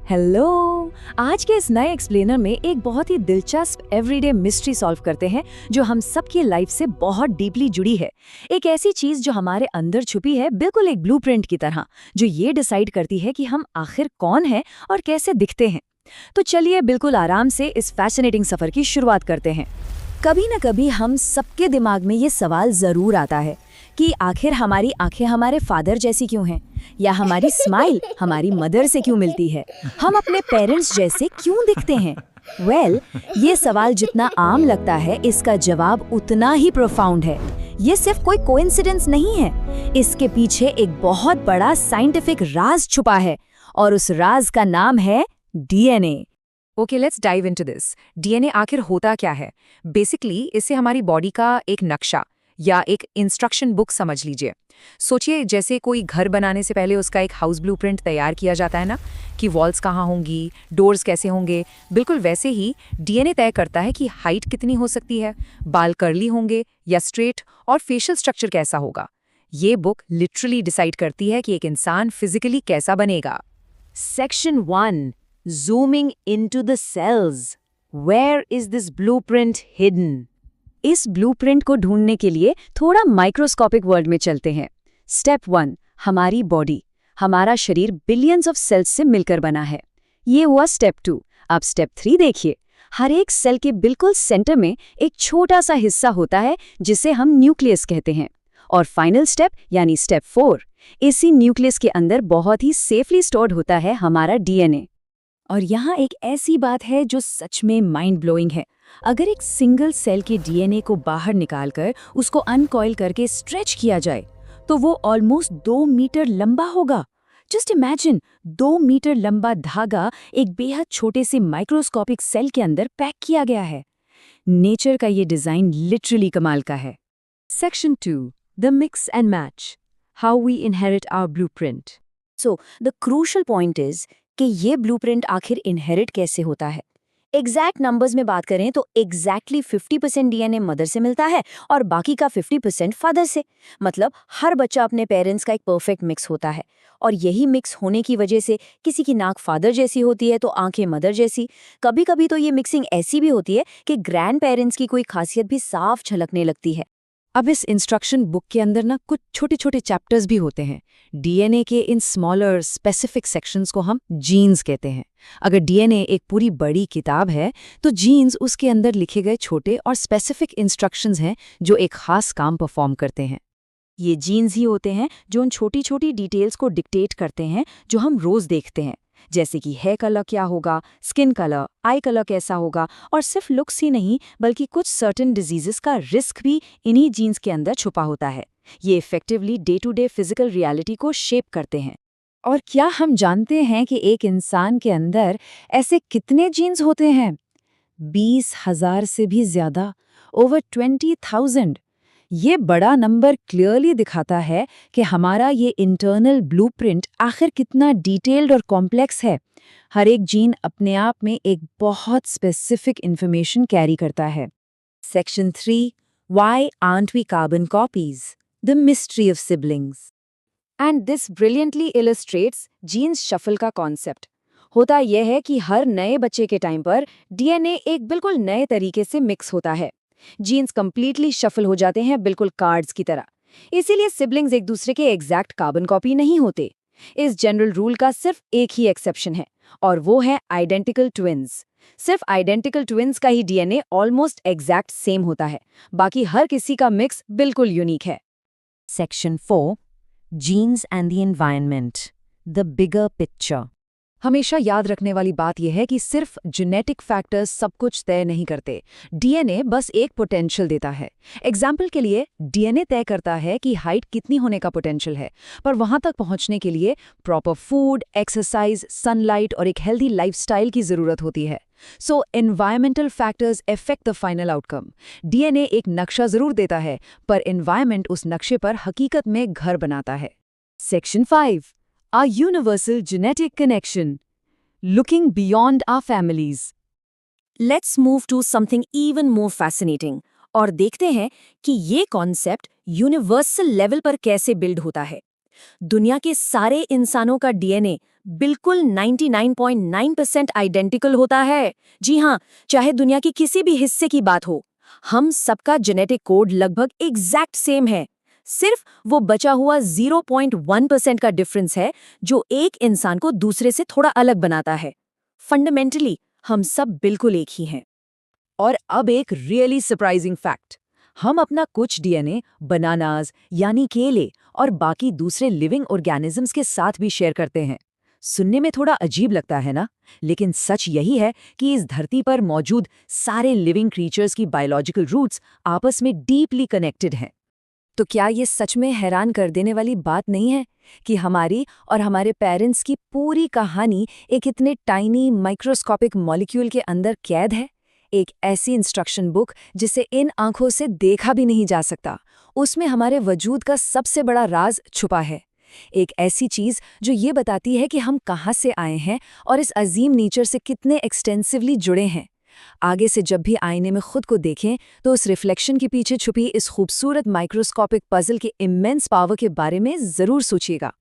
Hello. आज के इस नए एक्सप्लेनर में एक बहुत ही दिलचस्प एवरीडे मिस्ट्री सॉल्व करते हैं जो हम सबकी लाइफ से बहुत डीपली जुड़ी है। एक ऐसी चीज जो हमारे अंदर छुपी है, बिल्कुल एक ब्लूप्रिंट की तरह, जो ये डिसाइड करती है कि हम आखिर कौन हैं और कैसे दिखते हैं। तो चलिए बिल्कुल आराम से इस फैसिनेटिंग सफर की शुरुआत करते हैं। कभी न कभी हम सबके दिमाग में ये सवाल जरूर आता है कि आखिर हमारी आंखें हमारे फादर जैसी क्यों हैं, या हमारी स्माइल हमारी मदर से क्यों मिलती है, हम अपने पेरेंट्स जैसे क्यों दिखते हैं। ये सवाल जितना आम लगता है, इसका जवाब उतना ही प्रोफाउंड है। ये सिर्फ कोई कोइंसिडेंस नहीं है, इसके पीछे एक बहुत बड़ा साइंटिफिक राज छुपा है, और उस राज का नाम है DNA. Okay, let's dive into this. DNA आखिर होता क्या है? बेसिकली इसे हमारी बॉडी का एक नक्शा या एक इंस्ट्रक्शन बुक समझ लीजिए। सोचिए जैसे कोई घर बनाने से पहले उसका एक हाउस ब्लूप्रिंट तैयार किया जाता है ना, कि वॉल्स कहाँ होंगी, डोर्स कैसे होंगे। बिल्कुल वैसे ही डीएनए तय करता है कि हाइट कितनी हो सकती है, बाल कर्ली होंगे या स्ट्रेट, और फेशियल स्ट्रक्चर कैसा होगा। ये बुक लिटरली डिसाइड करती है कि एक इंसान फिजिकली कैसा बनेगा। Section 1, Zooming into the cells. Where is this blueprint hidden? इस ब्लूप्रिंट को ढूंढने के लिए थोड़ा माइक्रोस्कोपिक वर्ल्ड में चलते हैं। स्टेप 1, हमारी बॉडी। हमारा शरीर बिलियंस ऑफ सेल्स से मिलकर बना है। ये हुआ स्टेप 2। अब स्टेप 3 देखिए। हर एक सेल के बिल्कुल सेंटर में एक छोटा सा हिस्सा होता है जिसे हम न्यूक्लियस कहते हैं। और फाइनल स्टेप यानी स्टेप 4, इसी न्यूक्लियस के अंदर बहुत ही सेफली स्टोर्ड होता है हमारा डीएनए। और यहाँ एक ऐसी बात है जो सच में माइंड ब्लोइंग है। अगर एक सिंगल सेल के डीएनए को बाहर निकालकर उसको अनकॉइल करके स्ट्रेच किया जाए तो वो ऑलमोस्ट 2 मीटर लंबा होगा। जस्ट इमेजिन, 2 मीटर लंबा धागा एक बेहद छोटे से माइक्रोस्कोपिक सेल के अंदर पैक किया गया है। नेचर का ये डिजाइन लिटरली कमाल का है। Section 2, the mix and match, how we inherit our blueprint. So the crucial point is कि ये ब्लूप्रिंट आखिर इनहेरिट कैसे होता है। एग्जैक्ट नंबर्स में बात करें तो एग्जैक्टली 50% डीएनए मदर से मिलता है और बाकी का 50% फादर से। मतलब हर बच्चा अपने पेरेंट्स का एक परफेक्ट मिक्स होता है, और यही मिक्स होने की वजह से किसी की नाक फादर जैसी होती है तो आंखें मदर जैसी। कभी कभी तो ये मिक्सिंग ऐसी भी होती है कि ग्रैंड पेरेंट्स की कोई खासियत भी साफ झलकने लगती है। अब इस इंस्ट्रक्शन बुक के अंदर ना कुछ छोटे छोटे चैप्टर्स भी होते हैं। डीएनए के इन स्मॉलर स्पेसिफिक सेक्शंस को हम जीन्स कहते हैं। अगर डीएनए एक पूरी बड़ी किताब है तो जीन्स उसके अंदर लिखे गए छोटे और स्पेसिफिक इंस्ट्रक्शंस हैं जो एक खास काम परफॉर्म करते हैं। ये जीन्स ही होते हैं जो उन छोटी छोटी डिटेल्स को डिक्टेट करते हैं जो हम रोज देखते हैं, जैसे कि हेयर कलर क्या होगा, स्किन कलर, आई कलर कैसा होगा, और सिर्फ लुक्स ही नहीं बल्कि कुछ सर्टेन डिजीजेस का रिस्क भी इन्हीं जीन्स के अंदर छुपा होता है। ये effectively day to day physical reality को शेप करते हैं। और क्या हम जानते हैं कि एक इंसान के अंदर ऐसे कितने जीन्स होते हैं? 20,000 से भी ज्यादा, ओवर 20,000। ये बड़ा नंबर क्लियरली दिखाता है कि हमारा ये इंटरनल ब्लूप्रिंट आखिर कितना डिटेल्ड और कॉम्प्लेक्स है। हर एक जीन अपने आप में एक बहुत स्पेसिफिक इंफॉर्मेशन कैरी करता है। Section 3, Why aren't we carbon copies? The mystery of siblings. And this brilliantly illustrates genes shuffle का कॉन्सेप्ट। होता यह है कि हर नए बच्चे के टाइम पर डीएनए एक बिल्कुल नए तरीके से मिक्स होता है। जीन्स कंप्लीटली शफल हो जाते हैं, बिल्कुल कार्ड्स की तरह। इसीलिए सिबलिंग्स एक दूसरे के एग्जैक्ट कार्बन कॉपी नहीं होते। इस जनरल रूल का सिर्फ एक ही एक्सेप्शन है, और वो है आइडेंटिकल ट्विन्स। सिर्फ आइडेंटिकल ट्विन्स का ही डीएनए ऑलमोस्ट एग्जैक्ट सेम होता है, बाकी हर किसी का मिक्स बिल्कुल यूनिक है। Section 4, genes and the environment, the bigger picture. हमेशा याद रखने वाली बात यह है कि सिर्फ जेनेटिक फैक्टर्स सब कुछ तय नहीं करते। डीएनए बस एक पोटेंशियल देता है। एग्जाम्पल के लिए डीएनए तय करता है कि हाइट कितनी होने का पोटेंशियल है, पर वहां तक पहुंचने के लिए प्रॉपर फूड, एक्सरसाइज, सनलाइट और एक हेल्दी लाइफस्टाइल की जरूरत होती है। सो environmental factors affect the final outcome. DNA एक नक्शा जरूर देता है, पर एनवायरमेंट उस नक्शे पर हकीकत में घर बनाता है। Section 5, Our universal genetic connection, looking beyond our families. Let's move to something even more fascinating, और देखते हैं कि ये कॉन्सेप्ट यूनिवर्सल लेवल पर कैसे बिल्ड होता है। दुनिया के सारे इंसानों का डीएनए बिल्कुल 99.9% आइडेंटिकल होता है। जी हाँ, चाहे दुनिया के किसी भी हिस्से की बात हो, हम सबका जेनेटिक कोड लगभग एग्जैक्ट सेम है। सिर्फ वो बचा हुआ 0.1% का डिफरेंस है जो एक इंसान को दूसरे से थोड़ा अलग बनाता है। फंडामेंटली हम सब बिल्कुल एक ही हैं। और अब एक रियली सरप्राइजिंग फैक्ट, हम अपना कुछ डीएनए बनानास यानी केले और बाकी दूसरे लिविंग ऑर्गेनिजम्स के साथ भी शेयर करते हैं। सुनने में थोड़ा अजीब लगता है ना, लेकिन सच यही है कि इस धरती पर मौजूद सारे लिविंग क्रीचर्स की बायोलॉजिकल रूट्स आपस में डीपली कनेक्टेड हैं। तो क्या ये सच में हैरान कर देने वाली बात नहीं है कि हमारी और हमारे पेरेंट्स की पूरी कहानी एक इतने टाइनी माइक्रोस्कोपिक मॉलिक्यूल के अंदर कैद है? एक ऐसी इंस्ट्रक्शन बुक जिसे इन आंखों से देखा भी नहीं जा सकता, उसमें हमारे वजूद का सबसे बड़ा राज छुपा है। एक ऐसी चीज जो ये बताती है कि हम कहाँ से आए हैं और इस अजीम नेचर से कितने एक्सटेंसिवली जुड़े हैं। आगे से जब भी आईने में खुद को देखें तो उस रिफ्लेक्शन के पीछे छुपी इस खूबसूरत माइक्रोस्कोपिक पजल के इमेंस पावर के बारे में जरूर सोचिएगा।